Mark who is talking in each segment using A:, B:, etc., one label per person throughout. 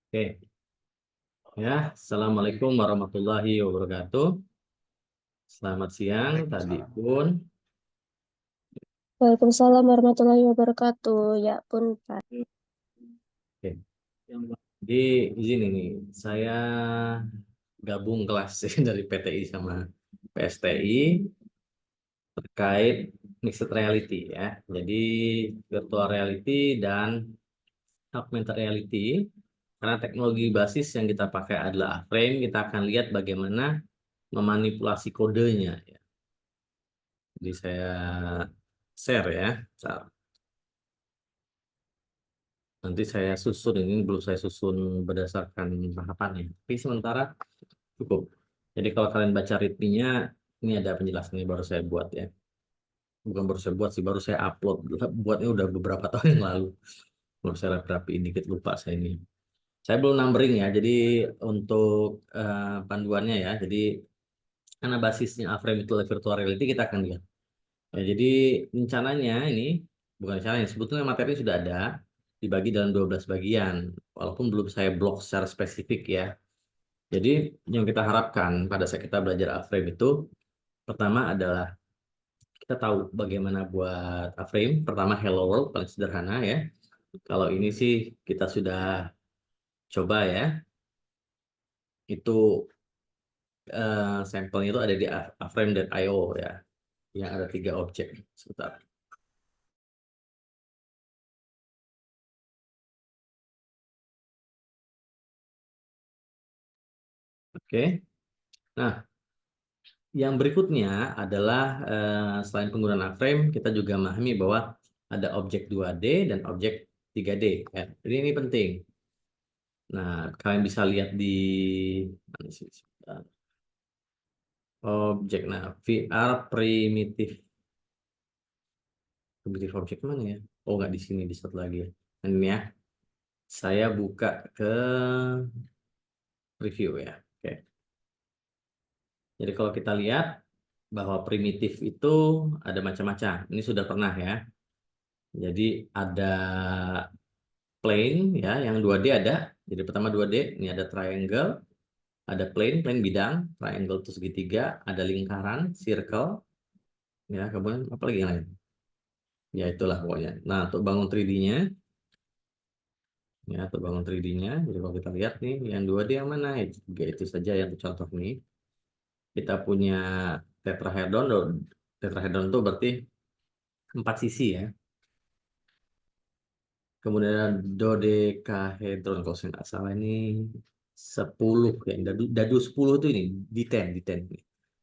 A: Oke, ya. Assalamualaikum warahmatullahi wabarakatuh. Selamat siang, tadi pun.
B: Waalaikumsalam warahmatullahi wabarakatuh. Ya pun, Pak.
A: Oke. Jadi izin ini, saya gabung kelas dari PTI sama PSTI terkait mixed reality ya. Jadi virtual reality dan augmented reality. Karena teknologi basis yang kita pakai adalah frame, kita akan lihat bagaimana memanipulasi kodenya. Ya. Jadi saya share ya. Nanti saya susun ini belum saya susun berdasarkan tahapannya. Tapi sementara cukup. Jadi kalau kalian baca readme-nya, ini ada penjelasannya baru saya buat ya. Bukan baru saya buat sih, baru saya upload. Buatnya udah beberapa tahun yang lalu. Belum saya rapiin dikit lupa saya ini. Saya belum numbering ya. Jadi untuk panduannya ya. Jadi karena basisnya A-frame itu virtual reality kita akan lihat. Ya, jadi rencananya ini bukan rencananya, sebetulnya materi sudah ada dibagi dalam 12 bagian, walaupun belum saya blok secara spesifik ya. Jadi yang kita harapkan pada saat kita belajar A-frame itu, pertama adalah kita tahu bagaimana buat A-frame. Pertama Hello World paling sederhana ya. Kalau ini sih kita sudah coba ya. Itu sampelnya itu ada di aframe.io ya, yang ada 3 objek. Sebentar. Oke. Nah, yang berikutnya adalah selain penggunaan A-frame, kita juga memahami bahwa ada objek 2D dan objek 3D. Ya. Jadi ini penting. Nah, kalian bisa lihat di mana sih? Objek. Nah, VR primitif. Primitif objek mana ya? Oh, nggak di sini, di satu lagi ya. Nah, ini ya. Saya buka ke preview ya. Oke. Jadi kalau kita lihat bahwa primitif itu ada macam-macam. Ini sudah pernah ya. Jadi ada plane ya, yang 2D ada. Jadi pertama 2D, ini ada triangle, ada plane, plane bidang, triangle itu segitiga, ada lingkaran, circle, ya, kemudian apa lagi yang lain? Ya itulah pokoknya. Nah, untuk bangun 3D-nya, ya untuk bangun 3D-nya, jadi kalau kita lihat nih, yang 2D yang mana? Itu saja yang contoh nih. Kita punya tetrahedron, tetrahedron itu berarti 4 sisi ya. Kemudian dodekahedron kalau saya nggak salah ini 10 ya. Dadu 10 itu ini di 10 ini.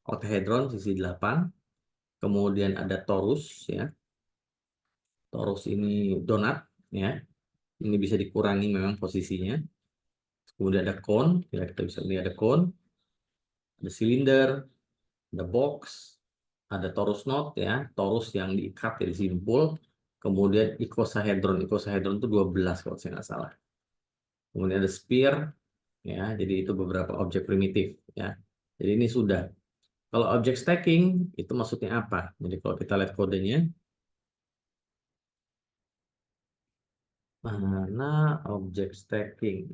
A: Octahedron sisi 8. Kemudian ada torus ya. Torus ini donat ya. Ini bisa dikurangi memang posisinya. Kemudian ada cone, ya kita bisa lihat ada cone, ada silinder, ada box, ada torus knot ya, torus yang diikat jadi simpul. Kemudian icosahedron, icosahedron itu 12 kalau saya nggak salah. Kemudian ada sphere ya, jadi itu beberapa objek primitif ya. Jadi ini sudah. Kalau objek stacking itu maksudnya apa? Jadi kalau kita lihat kodenya, mana objek stacking?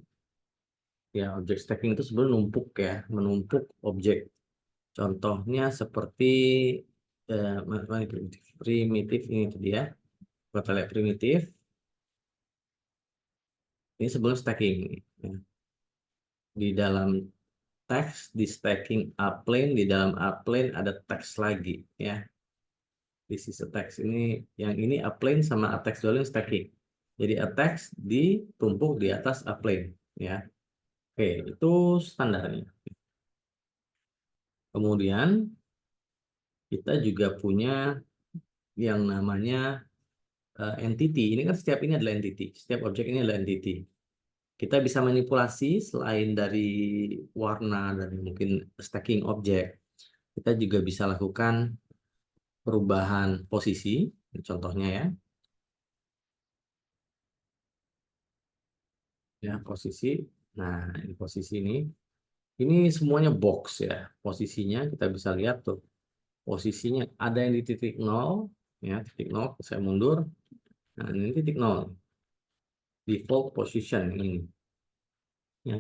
A: Ya, objek stacking itu sebenarnya numpuk ya, menumpuk objek. Contohnya seperti mana primitif? Primitif ini tadi ya. Kalau kita lihat primitif, ini sebelum stacking. Ya. Di dalam teks, di stacking A-plane, di dalam A-plane ada teks lagi ya. This is a text. Yang ini A-plane sama A-text dulu stacking. Jadi A-text ditumpuk di atas A-plane ya. Oke, itu standarnya. Kemudian kita juga punya yang namanya entity. Ini kan setiap ini adalah entity. Setiap objek ini adalah entity. Kita bisa manipulasi selain dari warna dan mungkin stacking objek. Kita juga bisa lakukan perubahan posisi. Contohnya ya. Ya, posisi. Nah, ini posisi ini. Ini semuanya box ya. Posisinya kita bisa lihat tuh. Posisinya ada yang di titik nol, ya titik nol. Saya mundur. Nah ini titik nol. Default position ini. Ya.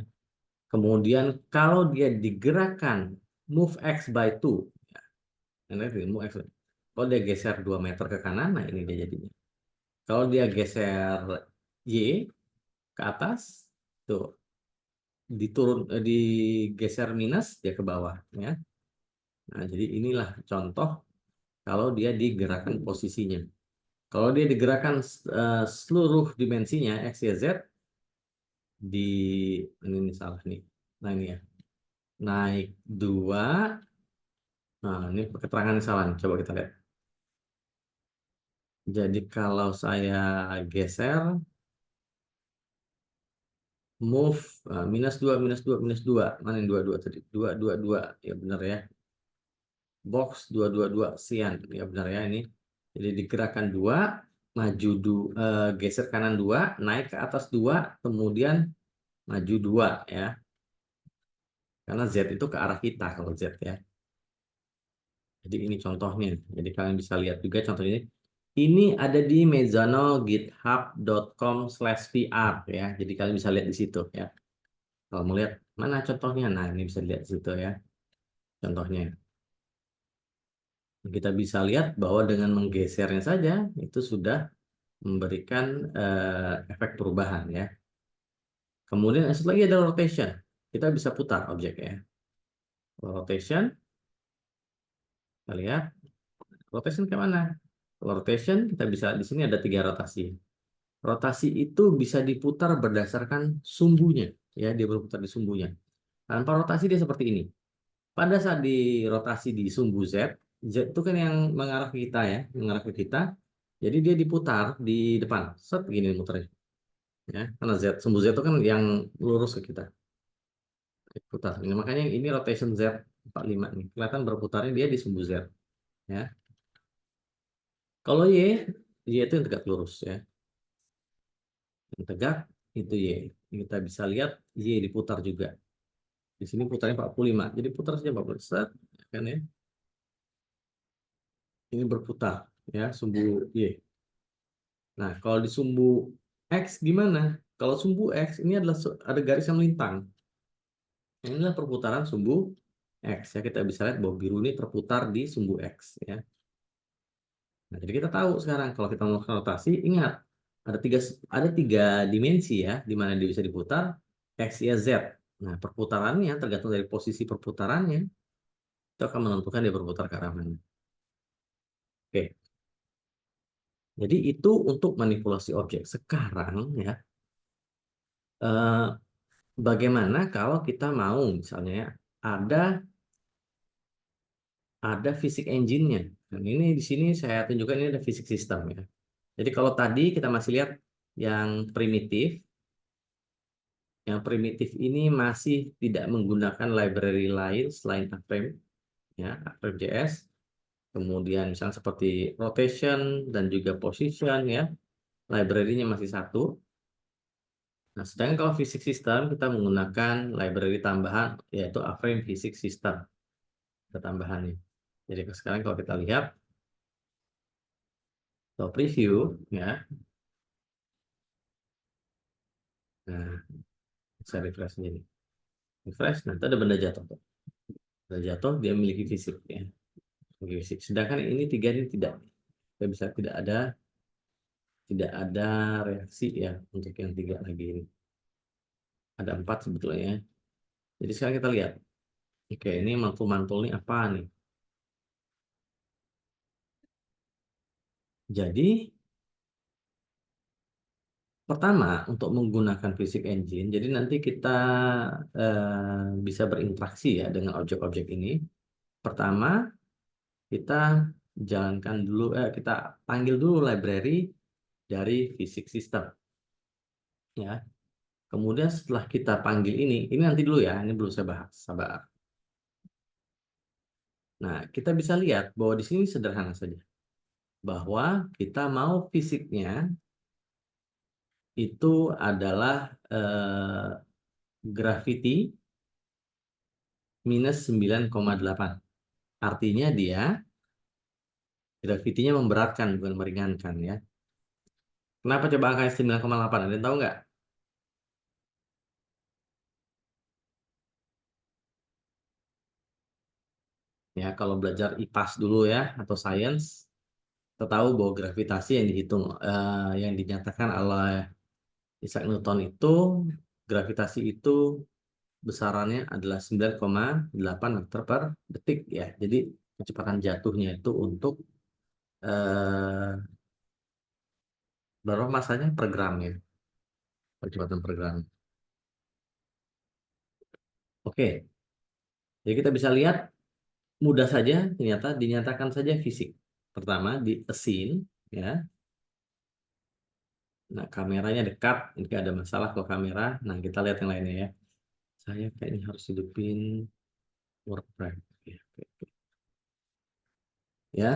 A: Kemudian kalau dia digerakkan move X by 2, ya. Move X, kalau dia geser 2 meter ke kanan, nah ini dia jadinya. Kalau dia geser Y ke atas, tuh digeser minus, dia ke bawah. Ya. Nah, jadi inilah contoh kalau dia digerakkan posisinya. Kalau dia digerakkan seluruh dimensinya X, Y, Z, di ini salah nih. Nah ini ya. Naik 2. Nah, ini keterangan yang salah nih. Coba kita lihat. Jadi kalau saya geser, move minus 2, minus 2, minus 2. Mana yang 2 tadi? 2, 2, 2. Ya benar ya. Box 2, 2, 2. Sian. Ya benar ya ini. Jadi digerakkan 2, geser kanan 2, naik ke atas 2, kemudian maju 2 ya. Karena Z itu ke arah kita kalau Z ya. Jadi ini contohnya. Jadi kalian bisa lihat juga contoh ini. Ini ada di mezzano.github.com/vr ya. Jadi kalian bisa lihat di situ ya. Kalau mau lihat mana contohnya, nah ini bisa lihat di situ ya. Contohnya. Kita bisa lihat bahwa dengan menggesernya saja itu sudah memberikan efek perubahan ya. Kemudian satu lagi ada rotation. Kita bisa putar objeknya. Rotation, kita lihat. Rotation ke mana? Rotation kita bisa di sini ada 3 rotasi. Rotasi itu bisa diputar berdasarkan sumbunya, ya dia berputar di sumbunya. Tanpa rotasi dia seperti ini. Pada saat di rotasi di sumbu Z, Z itu kan yang mengarah ke kita ya, mengarah ke kita. Jadi dia diputar di depan, set gini muternya, ya. Karena Z, sumbu Z itu kan yang lurus ke kita, putar. Ini makanya ini rotation Z 45 nih, kelihatan berputarnya dia di sumbu Z, ya. Kalau Y itu yang tegak lurus ya. Yang tegak itu Y. Kita bisa lihat Y diputar juga. Di sini putarnya 45. Jadi putar saja 40 set, kan ya. Ini berputar ya sumbu Y. Nah, kalau di sumbu X gimana? Kalau sumbu X ini adalah ada garis yang melintang. Inilah perputaran sumbu X ya. Kita bisa lihat bahwa biru ini terputar di sumbu X ya. Nah, jadi kita tahu sekarang kalau kita mau rotasi, ingat ada tiga dimensi ya, di mana dia bisa diputar X, Y, Z. Nah, perputarannya tergantung dari posisi perputarannya itu akan menentukan dia berputar ke arah mana. Oke. Jadi itu untuk manipulasi objek. Sekarang ya, bagaimana kalau kita mau misalnya ya, ada fisik engine-nya. Dan ini di sini saya tunjukkan ini ada fisik sistem ya. Jadi kalau tadi kita masih lihat yang primitif, ini masih tidak menggunakan library lain selain A-Frame, ya, A-Frame.js. Kemudian misalnya seperti rotation dan juga position ya, library-nya masih satu. Nah, sedangkan kalau fisik sistem kita menggunakan library tambahan yaitu A-Frame Physics System. Ada tambahannya. Jadi sekarang kalau kita lihat atau preview ya. Nah, saya refresh ini. Refresh, nanti ada benda jatuh. Benda jatuh dia memiliki fisik ya. Memiliki fisik. Sedangkan ini 3 ini tidak. Kita bisa tidak ada reaksi ya untuk yang 3 lagi ini. Ada 4 sebetulnya. Jadi sekarang kita lihat. Oke, ini mantul-mantul ini apa nih? Jadi pertama untuk menggunakan fisik engine, jadi nanti kita bisa berinteraksi ya dengan objek-objek ini. Pertama kita jalankan dulu, kita panggil dulu library dari fisik sistem, ya. Kemudian setelah kita panggil ini nanti dulu ya, ini belum saya bahas, sabar. Nah, kita bisa lihat bahwa di sini sederhana saja, bahwa kita mau fisiknya itu adalah gravity minus 9,8. Artinya dia gravitinya memberatkan bukan meringankan ya. Kenapa coba angkanya 9,8? Ada yang tahu nggak? Ya, kalau belajar IPAS dulu ya atau sains, kita tahu bahwa gravitasi yang dihitung, yang dinyatakan oleh Isaac Newton itu, gravitasi itu besarannya adalah 9,8 meter per detik ya. Jadi kecepatan jatuhnya itu untuk eh, berapa masanya per gram ya, kecepatan per gram. Oke, jadi kita bisa lihat mudah saja ternyata dinyatakan saja fisik. Pertama di scene ya. Nah, kameranya dekat, jika ada masalah ke kamera. Nah, kita lihat yang lainnya ya. Saya kayaknya harus hidupin work frame. Ya, oke, oke. Ya,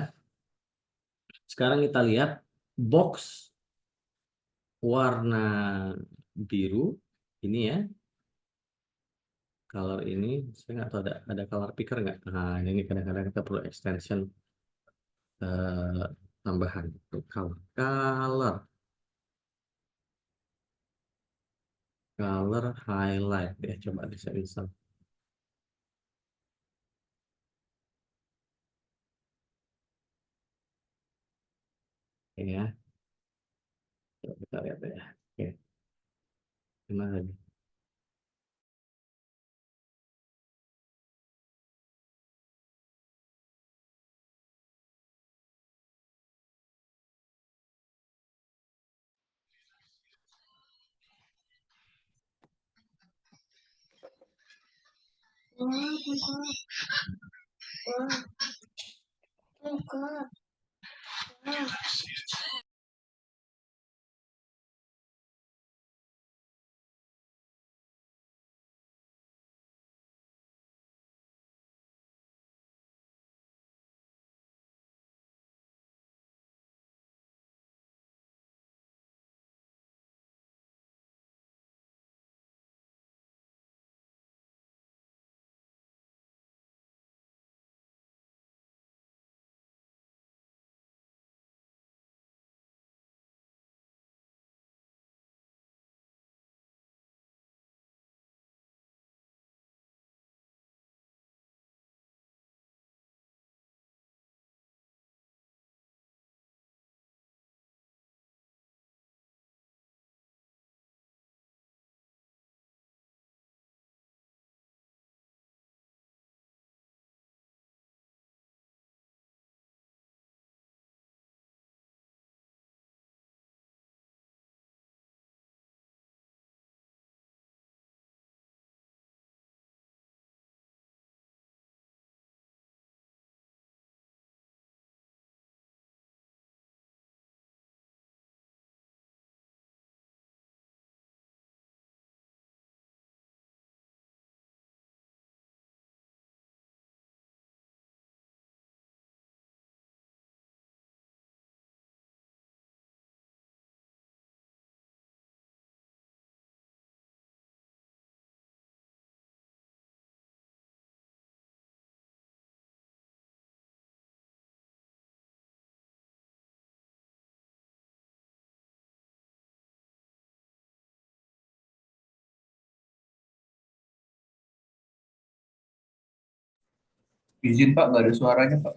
A: sekarang kita lihat box warna biru ini ya. Color ini, saya nggak tahu ada color picker nggak. Nah, ini kadang-kadang kita perlu extension eh, tambahan untuk color highlight ya. Coba saya install ya. Coba kita lihat ya. Oke, gimana lagi?
C: Izin Pak, nggak ada suaranya Pak.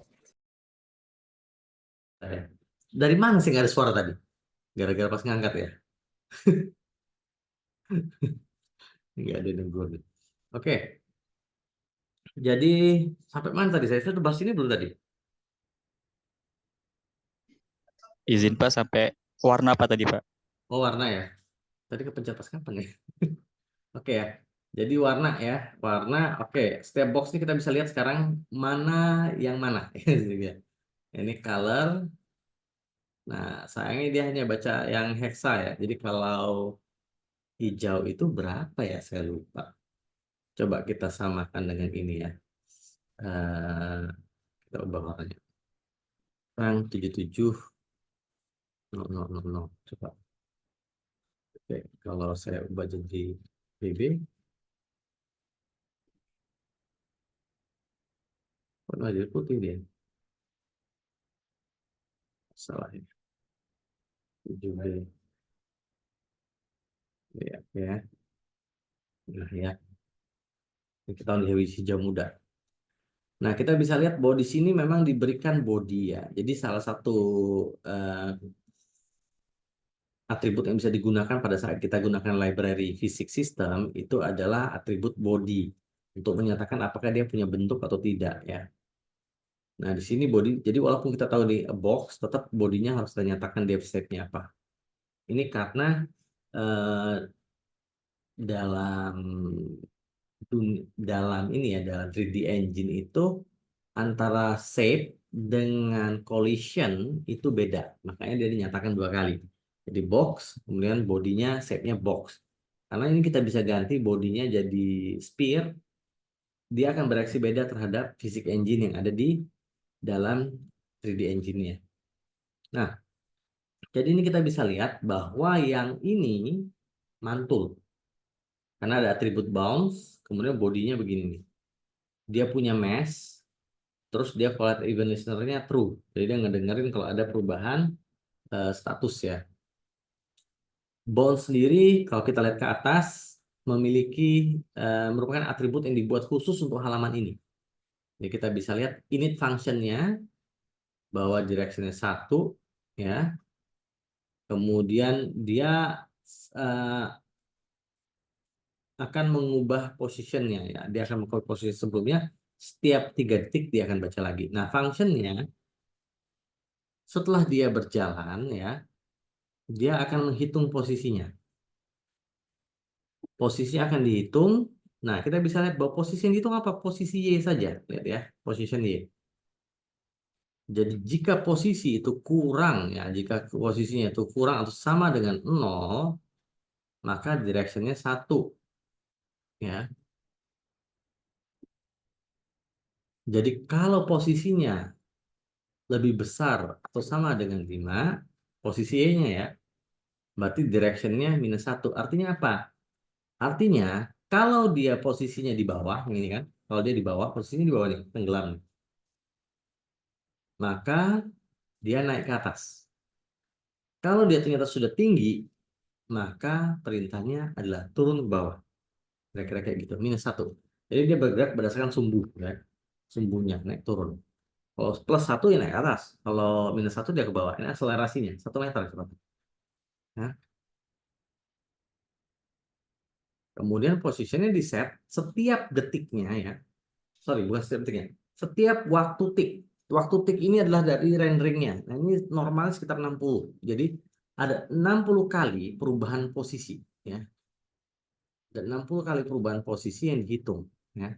A: Dari mana sih nggak ada suara tadi? Gara-gara pas ngangkat ya? Nggak ada nunggu. Oke, jadi sampai mana tadi? Saya sudah bahas ini belum tadi?
D: Izin Pak sampai warna apa tadi Pak?
A: Oh, warna ya. Tadi kepencet pas kapan ya? Oke ya. Jadi warna ya. Warna, oke. Setiap box ini kita bisa lihat sekarang mana yang mana. Ini color. Nah, sayangnya dia hanya baca yang hexa ya. Jadi kalau hijau itu berapa ya? Saya lupa. Coba kita samakan dengan ini ya. Eh, kita ubah warnanya. Sekarang 77. No, no, no, no. Coba. Oke, kalau saya ubah jadi BB, kok nggak jadi putih dia? Salah ini. 7B. Ya, ya. Nah, ya. Ini kita lihat hijau muda. Nah, kita bisa lihat bahwa di sini memang diberikan body ya. Jadi salah satu atribut yang bisa digunakan pada saat kita gunakan library physics system itu adalah atribut body untuk menyatakan apakah dia punya bentuk atau tidak ya. Nah, di sini body, jadi walaupun kita tahu di a box, tetap bodinya harus dinyatakan depth shape-nya apa. Ini karena eh, dalam dalam ini ya, dalam 3D engine itu antara shape dengan collision itu beda. Makanya dia dinyatakan dua kali. Jadi box, kemudian bodinya shape-nya box. Karena ini kita bisa ganti bodinya jadi sphere, dia akan bereaksi beda terhadap physics engine yang ada di dalam 3D engine-nya. Nah, jadi ini kita bisa lihat bahwa yang ini mantul. Karena ada atribut bounce, kemudian bodinya begini nih. Dia punya mass, terus dia collide event listener-nya true. Jadi dia ngedengerin kalau ada perubahan status ya. Bounce sendiri, kalau kita lihat ke atas, memiliki merupakan atribut yang dibuat khusus untuk halaman ini. Jadi kita bisa lihat init function-nya, bahwa direction-nya 1, ya. Kemudian dia eh, akan mengubah positionnya ya. Dia akan mengubah posisi sebelumnya setiap 3 detik dia akan baca lagi. Nah, functionnya setelah dia berjalan ya, dia akan menghitung posisinya. Posisi akan dihitung. Nah, kita bisa lihat bahwa posisi yang dihitung apa? Posisi Y saja. Lihat ya, position Y. Jadi jika posisi itu kurang ya, jika posisinya itu kurang atau sama dengan 0, maka directionnya 1 ya. Jadi kalau posisinya lebih besar atau sama dengan 5, posisi Y-nya ya, berarti directionnya -1. Artinya apa? Artinya kalau dia posisinya di bawah, ini kan, kalau dia di bawah, posisinya di bawah nih, tenggelam, maka dia naik ke atas. Kalau dia ternyata sudah tinggi, maka perintahnya adalah turun ke bawah. Kira-kira kayak gitu, -1. Jadi dia bergerak berdasarkan sumbu, ya. Sumbunya naik turun. Kalau +1 ya naik ke atas. Kalau -1 dia ke bawah. Ini akselerasinya 1 meter cepat. Ya. Kemudian posisinya di set setiap detiknya ya. Sorry, bukan setiap detiknya. Setiap waktu tik. Waktu tik ini adalah dari renderingnya. Nah, ini normalnya sekitar 60. Jadi ada 60 kali perubahan posisi ya. Dan 60 kali perubahan posisi yang dihitung ya.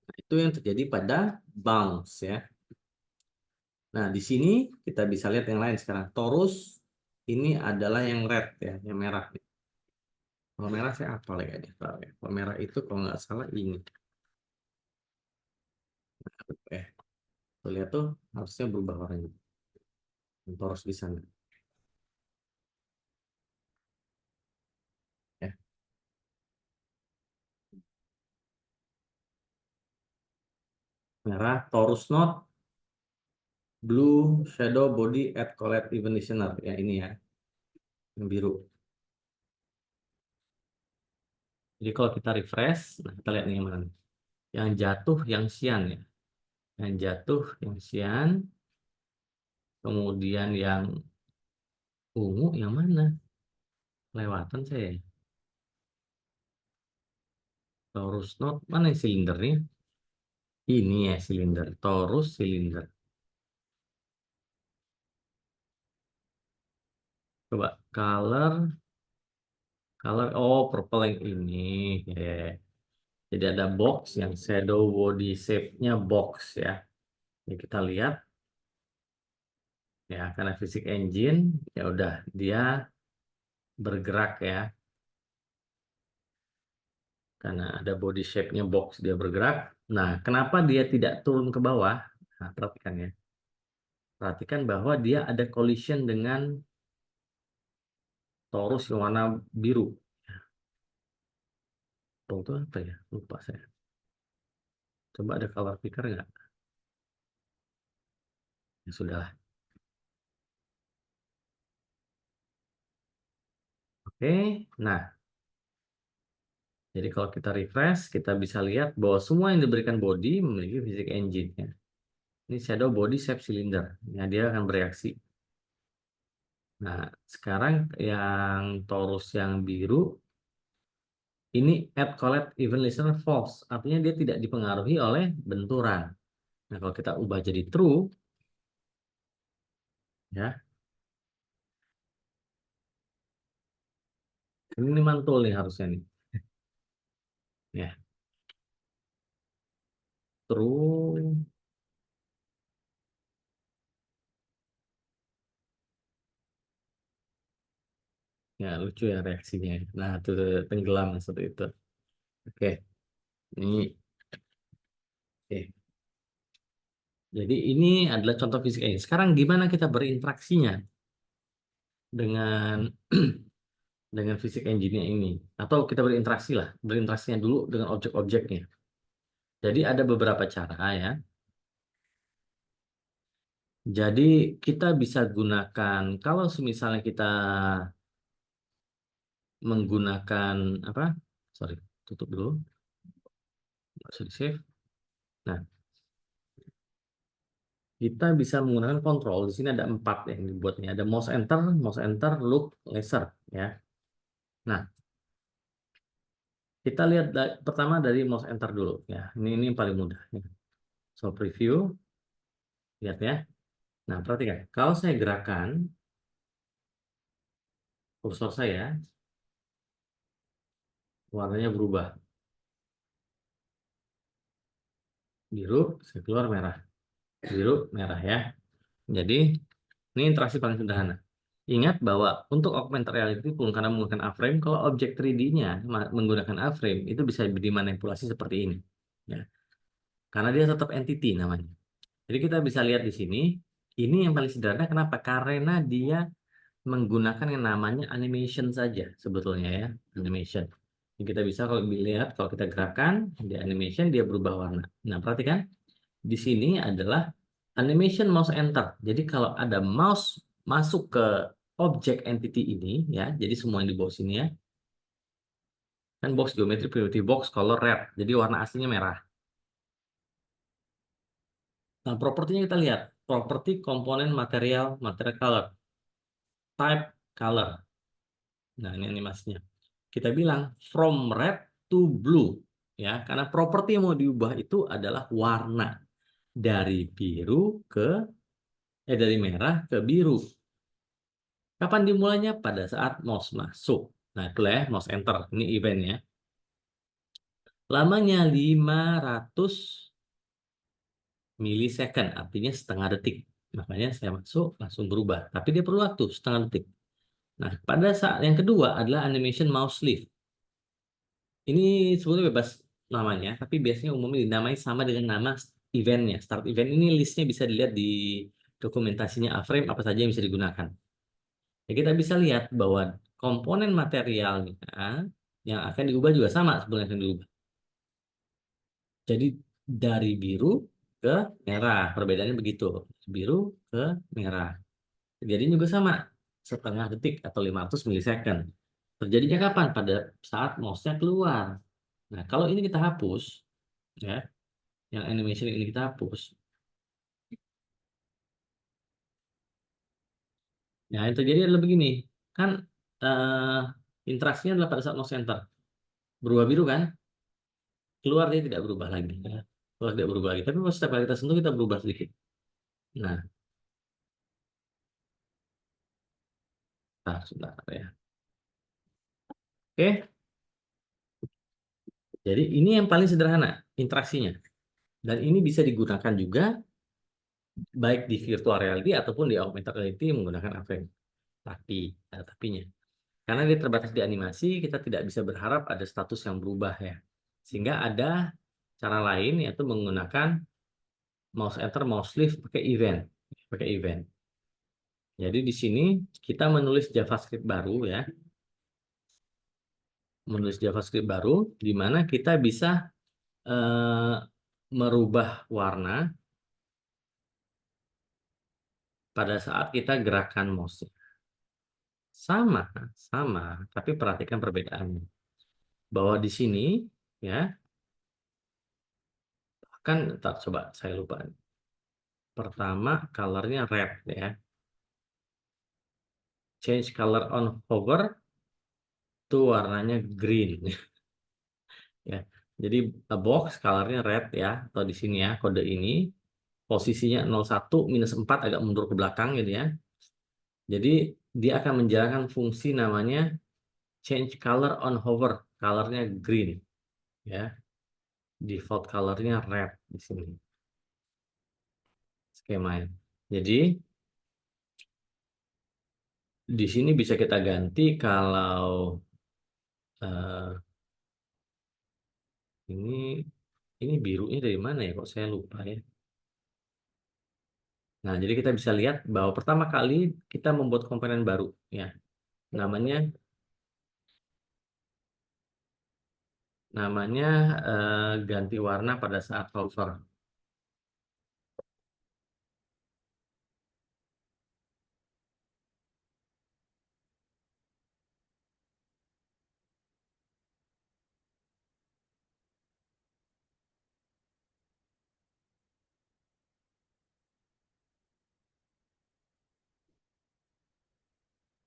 A: Nah, itu yang terjadi pada bounce ya. Nah, di sini kita bisa lihat yang lain sekarang. Torus ini adalah yang red ya, yang merah. Kalau merah saya apa lagi ya? Kalau merah itu kalau nggak salah ini. Tuh lihat tuh harusnya berubah warnanya. Torus di sana. Ya. Merah, torus node, blue, shadow, body, add, collect, even listener. Ya ini ya, yang biru. Jadi kalau kita refresh, nah kita lihat nih yang mana. Yang jatuh, yang cyan ya. Yang jatuh, yang cyan. Kemudian yang ungu, yang mana? Lewatan saya. Torus node, mana yang silindernya? Ini ya silinder, torus silinder. Coba color, oh purple yang ini. Ya. Jadi ada box yang shadow body shape-nya box ya. Ini kita lihat ya karena fisik engine ya udah dia bergerak ya. Karena ada body shape-nya box dia bergerak. Nah, kenapa dia tidak turun ke bawah? Nah, perhatikan ya. Perhatikan bahwa dia ada collision dengan torus yang warna biru. Oh, itu apa ya? Lupa saya. Coba ada color picker nggak? Ya sudah. Oke. Nah, Jadi kalau kita refresh, kita bisa lihat bahwa semua yang diberikan body memiliki physics engine. Ya. Ini shadow body shape cylinder. Ya, dia akan bereaksi. Nah, sekarang yang torus yang biru, ini at collapse event listener false. Artinya dia tidak dipengaruhi oleh benturan. Nah, kalau kita ubah jadi true, ya, ini mantul nih harusnya nih. Ya, true. Ya, lucu ya reaksinya. Nah, itu tenggelam seperti itu. Oke, ini. Oke. Jadi ini adalah contoh fisika ini. Sekarang gimana kita berinteraksinya dengan dengan fisik engine ini? Atau kita berinteraksi lah, berinteraksinya dulu dengan objek-objeknya. Jadi ada beberapa cara ya. Jadi kita bisa gunakan kalau misalnya kita menggunakan apa? Sorry, tutup dulu. Nggak usah di-save. Nah, kita bisa menggunakan kontrol. Di sini ada 4 yang dibuatnya. Ada mouse enter, look, laser ya. Nah, kita lihat pertama dari mouse enter dulu ya. Ini yang paling mudah. So preview, lihat ya. Nah, perhatikan. Kalau saya gerakan kursor saya, warnanya berubah. Biru, saya keluar merah. Biru, merah ya. Jadi, ini interaksi paling sederhana. Ingat bahwa untuk augmented reality pun karena menggunakan A-frame, kalau objek 3D-nya menggunakan A-frame, itu bisa dimanipulasi seperti ini. Ya. Karena dia tetap entity namanya. Jadi kita bisa lihat di sini, ini yang paling sederhana. Kenapa? Karena dia menggunakan yang namanya animation saja sebetulnya ya, animation. Jadi kita bisa kalau dilihat kalau kita gerakan di animation dia berubah warna. Nah, perhatikan di sini adalah animation mouse enter. Jadi kalau ada mouse masuk ke objek entity ini ya, jadi semua yang di bawah sini ya. Kan box geometry primitive box color red. Jadi warna aslinya merah. Nah, propertinya kita lihat. Properti komponen material, material color, type color. Nah, ini animasinya. Kita bilang from red to blue ya, karena properti yang mau diubah itu adalah warna dari biru ke dari merah ke biru. Kapan dimulainya? Pada saat mouse masuk. Nah, itu ya, mouse enter. Ini eventnya. Lamanya 500 milisecond, artinya setengah detik. Makanya saya masuk langsung berubah. Tapi dia perlu waktu setengah detik. Nah, pada saat yang kedua adalah animation mouse sleeve. Ini sebetulnya bebas namanya, tapi biasanya umumnya dinamai sama dengan nama eventnya. Start event ini listnya bisa dilihat di dokumentasinya A-frame apa saja yang bisa digunakan. Ya, kita bisa lihat bahwa komponen materialnya yang akan diubah juga sama sebetulnya yang diubah. Jadi dari biru ke merah, perbedaannya begitu. Biru ke merah. Kejadiannya juga sama, setengah detik atau 500 milisecond. Terjadinya kapan? Pada saat mouse-nya keluar. Nah, kalau ini kita hapus, ya, yang animation ini kita hapus. Nah, yang terjadi adalah begini. Kan interaksinya adalah pada saat mouse enter. Berubah biru kan? Keluar dia tidak berubah lagi. Ya. Keluar tidak berubah lagi. Tapi pas setiap kali kita sentuh, kita berubah sedikit. Nah, sebentar ya. Oke. Jadi ini yang paling sederhana interaksinya. Dan ini bisa digunakan juga baik di virtual reality ataupun di augmented reality menggunakan A-frame. Tapi, ada tapinya. Karena dia terbatas di animasi, kita tidak bisa berharap ada status yang berubah ya. Sehingga ada cara lain yaitu menggunakan mouse enter, mouse sleeve pakai event. Jadi di sini kita menulis JavaScript baru ya. Menulis JavaScript baru di mana kita bisa merubah warna pada saat kita gerakan mouse. Sama, tapi perhatikan perbedaannya. bahwa di sini ya kan coba saya lupa. Pertama colornya red ya. Change color on hover itu warnanya green ya. Jadi box colornya red ya, atau di sini ya kode ini posisinya 01 -4 agak mundur ke belakang gitu ya. Jadi dia akan menjalankan fungsi namanya change color on hover, colornya green ya. Default colornya red di sini skemanya. Jadi di sini bisa kita ganti kalau ini birunya dari mana ya, kok saya lupa ya. Nah, jadi kita bisa lihat bahwa pertama kali kita membuat komponen baru ya. Namanya ganti warna pada saat hover.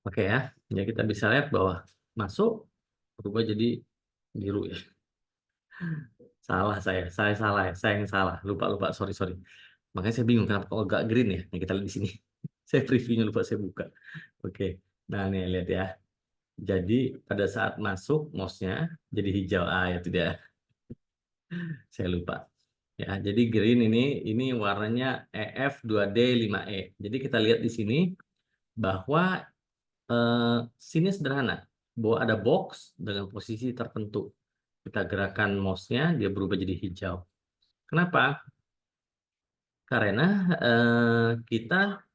A: Oke ya. Jadi kita bisa lihat bahwa masuk berubah jadi biru ya. Salah saya salah ya, saya yang salah. Lupa, sorry. Makanya saya bingung kenapa kok agak green ya. Nah, kita lihat di sini. Saya previewnya lupa saya buka. Oke. Nah, nih lihat ya. Jadi pada saat masuk mouse-nya jadi hijau. Ya tidak. Saya lupa. Ya, jadi green ini warnanya EF2D5E. Jadi kita lihat di sini bahwa sini sederhana, bahwa ada box dengan posisi tertentu. Kita gerakan mouse-nya, dia berubah jadi hijau. Kenapa? Karena kita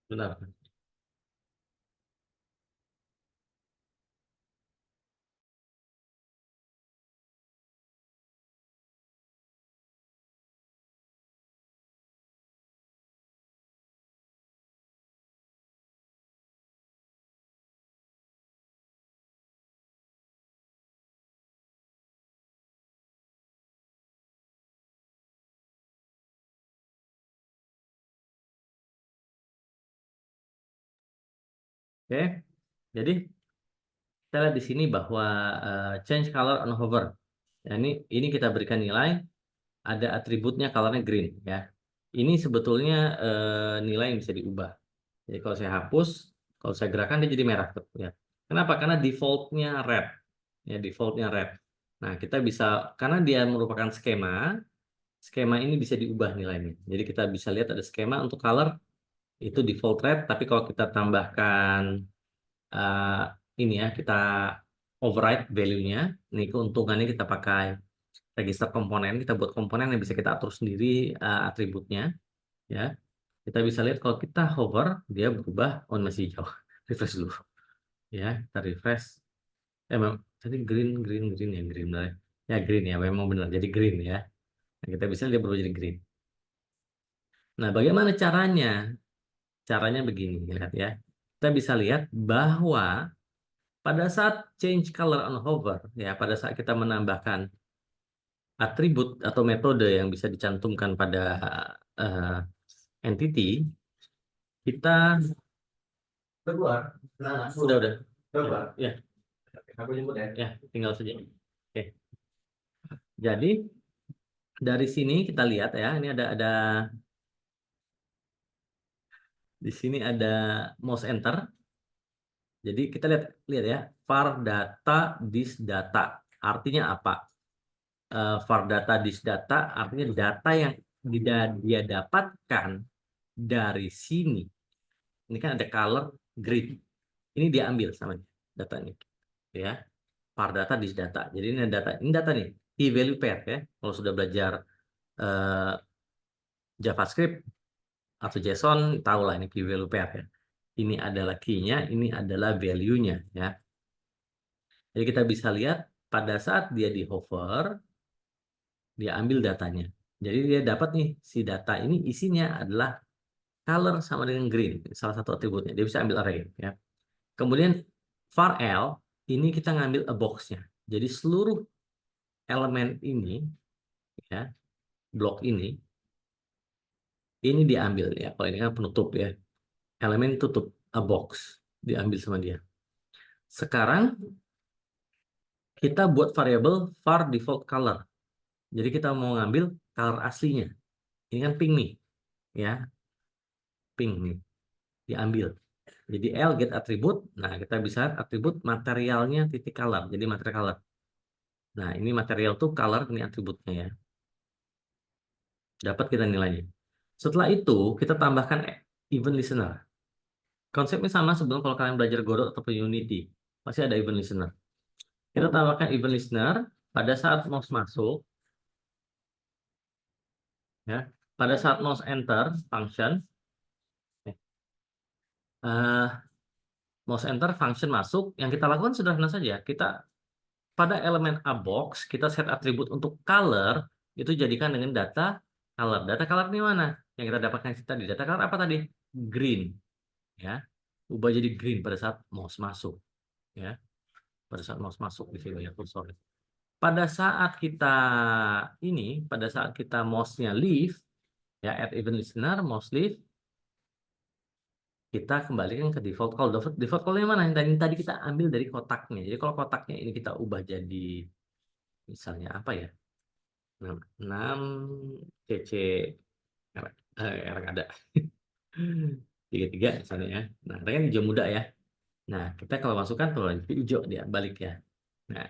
A: benar. Oke. Jadi kita lihat di sini bahwa change color on hover. Ya, ini kita berikan nilai, ada atributnya colornya green ya. Ini sebetulnya nilai yang bisa diubah. Jadi kalau saya hapus, kalau saya gerakan dia jadi merah tuh, ya. Kenapa? Karena defaultnya red. Ya, defaultnya red. Nah, kita bisa, karena dia merupakan skema ini bisa diubah nilainya. Jadi kita bisa lihat ada skema untuk color itu default red, tapi kalau kita tambahkan eh, ini ya, kita override value-nya, ini keuntungannya kita pakai register komponen, kita buat komponen yang bisa kita atur sendiri atributnya, ya. Kita bisa lihat kalau kita hover, dia berubah, masih hijau. Refresh dulu, ya. Kita refresh. Memang tadi green ya, green benar. Ya green ya, memang benar. Jadi green ya. Nah, kita bisa lihat dia berubah jadi green. Nah, bagaimana caranya? Caranya begini, lihat ya. Kita bisa lihat bahwa pada saat change color on hover, ya, pada saat kita menambahkan atribut atau metode yang bisa dicantumkan pada eh, entity, kita keluar. Nah, udah. Coba. Ya, aku jemput ya. Ya, tinggal saja. Oke. Jadi dari sini kita lihat ya, ini ada di sini ada mouse enter. Jadi kita lihat ya, var data dis data. Artinya apa? Var data dis data artinya data yang dia dapatkan dari sini. Ini kan ada color green. Ini dia ambil sama datanya, ya. Var data dis data. Jadi ini data nih, key value pair ya. Kalau sudah belajar eh, JavaScript atau JSON, tahulah ini key value pair ya. Ini adalah key-nya, ini adalah value-nya ya. Jadi kita bisa lihat pada saat dia di hover, dia ambil datanya. Jadi dia dapat nih, si data ini isinya adalah color sama dengan green, salah satu atributnya. Dia bisa ambil array, ya. Kemudian var L ini kita ngambil a box-nya. Jadi seluruh elemen ini, ya, blok ini diambil, ya. Kalau ini kan penutup, ya, elemen tutup, a box diambil sama dia. Sekarang kita buat variabel var default color. Jadi kita mau ngambil color aslinya. Ini kan pink nih, ya, pink nih, diambil. Jadi L get atribut. Nah, kita bisa atribut materialnya titik color. Jadi material color. Nah, ini material tuh color, ini atributnya, ya. Dapat kita nilainya. Setelah itu, kita tambahkan event listener. Konsepnya sama sebelum kalau kalian belajar Godot atau Unity. Pasti ada event listener. Kita tambahkan event listener pada saat mouse masuk. Ya, pada saat mouse enter function. Mouse enter function masuk. Yang kita lakukan sederhana saja. Kita pada elemen a box, kita set atribut untuk color, itu jadikan dengan data color. Data color ini mana? Yang kita dapatkan tadi. Data color apa tadi? Green. Ya, ubah jadi green pada saat mouse masuk. Ya, pada saat mouse masuk di sini ya kursor. Pada saat kita mouse-nya leave, ya, add event listener, mouse leave, kita kembalikan ke default call. Default call-nya mana? Yang tadi kita ambil dari kotaknya. Jadi kalau kotaknya ini kita ubah jadi misalnya apa ya? 6 CC yang ada 33 misalnya, ya. Nah, ini kan hijau muda, ya. Nah, kita kalau masukkan kalau hijau dia balik, ya. Nah,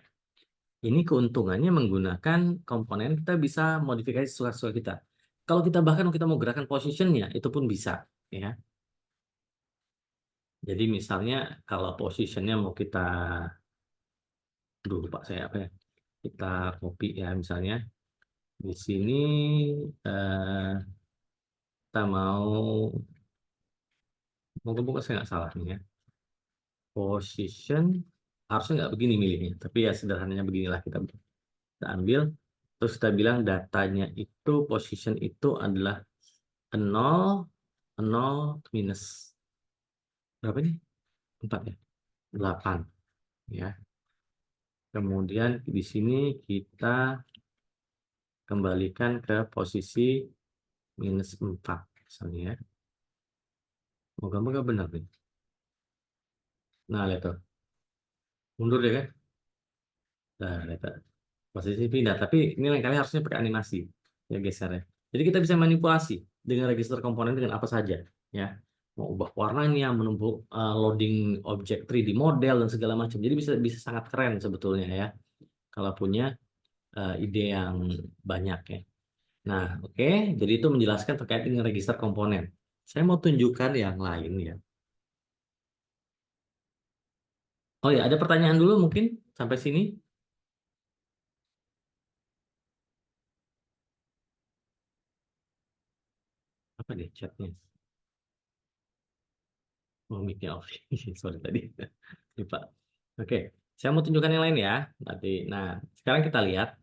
A: ini keuntungannya menggunakan komponen, kita bisa modifikasi surat-surat kita. Kalau kita bahkan kita mau gerakan positionnya itu pun bisa, ya. Jadi misalnya kalau positionnya mau kita, lupa saya apa ya, kita copy, ya, misalnya di sini kita moga-moga saya nggak salah nih, ya, position harusnya nggak begini milihnya, tapi ya sederhananya beginilah, kita ambil terus kita bilang datanya itu position itu adalah 0 minus berapa nih, 4, ya, 8, ya. Kemudian di sini kita kembalikan ke posisi minus 4 misalnya, ya. Moga-moga benar nih. Nah, lihat tuh. Mundur ya kan? Nah, lihat tuh. Posisi pindah, tapi ini lain kali harusnya pakai animasi, ya, gesernya. Jadi kita bisa manipulasi dengan register komponen dengan apa saja, ya. Mau ubah warnanya, menumpuk loading objek 3D model dan segala macam. Jadi bisa sangat keren sebetulnya, ya, kalau punya ide yang banyak, ya. Nah, oke. Jadi itu menjelaskan terkait dengan register komponen. Saya mau tunjukkan yang lain, ya. Oh ya, ada pertanyaan dulu mungkin sampai sini? Apa deh chatnya? Oh, mic-nya off. Sorry tadi. Lupa. Oke, saya mau tunjukkan yang lain, ya. Nanti. Nah, sekarang kita lihat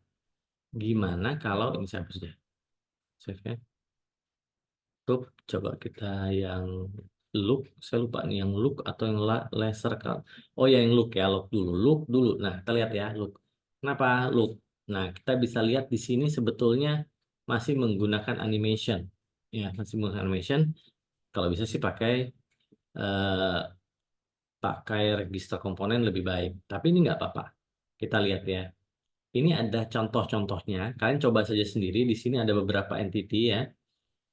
A: gimana kalau ini saya hapus deh. Save-nya. Tuh, coba kita yang look. Saya lupa nih yang look atau yang laser. Oh ya, yang look, ya, look dulu. Look dulu. Nah, kita lihat, ya, look. Kenapa look? Nah, kita bisa lihat di sini sebetulnya masih menggunakan animation. Ya, masih menggunakan animation. Kalau bisa sih pakai register komponen lebih baik. Tapi ini nggak apa-apa. Kita lihat, ya. Ini ada contoh-contohnya. Kalian coba saja sendiri. Di sini ada beberapa entity, ya.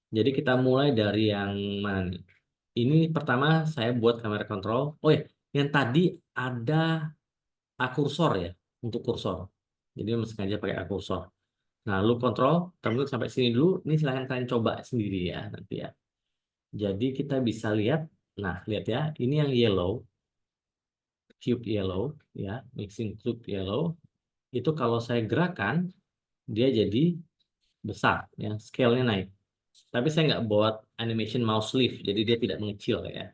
A: Jadi kita mulai dari yang mana nih? Ini pertama saya buat kamera kontrol. Oh ya, yang tadi ada akursor, ya, untuk kursor. Jadi sengaja pakai akursor. Nah, lu kontrol, teman sampai sini dulu. Ini silahkan kalian coba sendiri, ya, nanti, ya. Jadi kita bisa lihat. Nah, lihat, ya. Ini yang yellow, cube yellow, ya, mixing cube yellow. Itu kalau saya gerakan, dia jadi besar, ya, scale-nya naik. Tapi saya nggak buat animation mouse lift, jadi dia tidak mengecil, ya.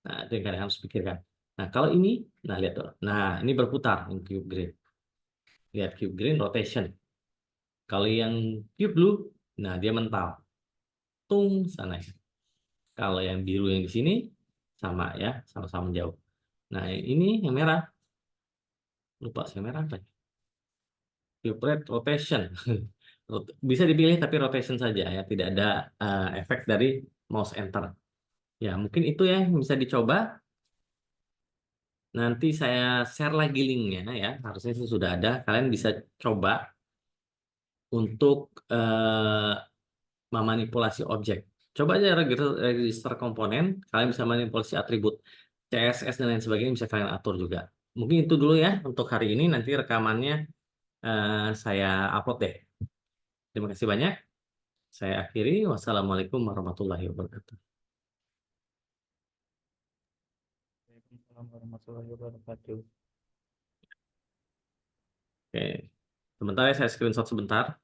A: Nah, itu yang kalian harus pikirkan. Nah, kalau ini, nah, lihat tuh. Nah, ini berputar, yang cube green. Lihat cube green rotation. Kalau yang cube blue, nah, dia mental. Tung sana. Kalau yang biru yang di sini sama ya, sama-sama jauh. Nah, ini yang merah. Lupa saya merah apa? Vibrate rotation. Bisa dipilih tapi rotation saja ya, tidak ada efek dari mouse enter. Ya, mungkin itu ya yang bisa dicoba. Nanti saya share lagi linknya ya. Harusnya sih sudah ada. Kalian bisa coba untuk memanipulasi objek. Coba aja register komponen. Kalian bisa manipulasi atribut CSS dan lain sebagainya. Bisa kalian atur juga. Mungkin itu dulu ya untuk hari ini. Nanti rekamannya saya upload deh. Terima kasih banyak. Saya akhiri. Wassalamualaikum warahmatullahi wabarakatuh.
D: Waalaikumsalam warahmatullahi wabarakatuh.
A: Oke. Sebentar ya, saya screenshot sebentar.